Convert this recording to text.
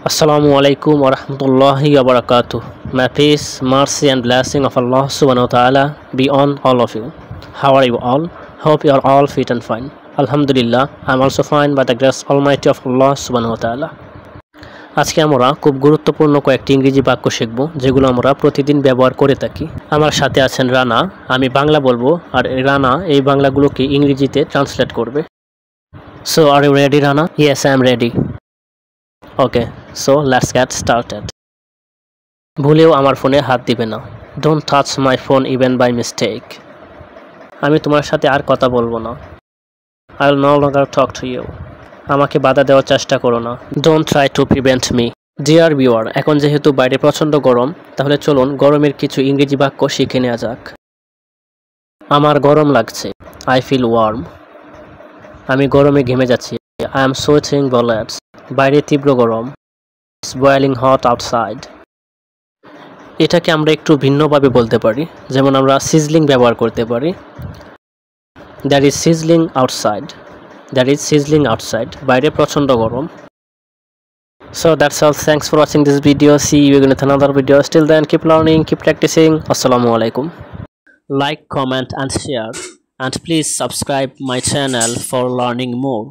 Assalamu alaikum wa rahmatullahi wa barakatuh. May peace, mercy and blessing of Allah subhanahu wa ta'ala be on all of you. How are you all? Hope you are all fit and fine. Alhamdulillah, I am also fine by the grace almighty of Allah subhanahu wa ta'ala. আজকে আমরা খুব গুরুত্বপূর্ণ কয়েকটি ইংরেজি বাক্য শিখব যেগুলো আমরা প্রতিদিন ব্যবহার করে থাকি। আমার সাথে আছেন রানা, আমি বাংলা বলবো আর রানা এই বাংলাগুলোকে ইংরেজিতে ট্রান্সলেট করবে। So are you ready, Rana? Yes, I am ready. Okay, so let's get started. ভুলেও আমার ফোনে হাত দিবে না। Don't touch my phone even by mistake. আমি তোমার সাথে আর কথা বলবো না। I will no longer talk to you. আমাকে বাধা দেওয়ার চেষ্টা করো না। Don't try to prevent me. Dear viewer, এখন যেহেতু বাইরে প্রচণ্ড গরম, তাহলে চলুন গরমের কিছু ইংরেজি বাক্য শিখে নেওয়া যাক। আমার গরম লাগছে। I feel warm. আমি গরমে ঘেমে যাচ্ছি। I am sweating bullets. বাইরে তীব্র গরম। It's boiling hot outside. এটাকে আমরা একটু ভিন্নভাবে বলতে পারি, যেমন আমরা সিজলিং ব্যবহার করতে পারি। There is sizzling outside. There is sizzling outside. বাইরে প্রচণ্ড গরম। So that's all. Thanks for watching this video. See you again with another video. Till then, keep learning, keep practicing. Assalamu alaikum. Like, comment and share. And please subscribe my channel for learning more.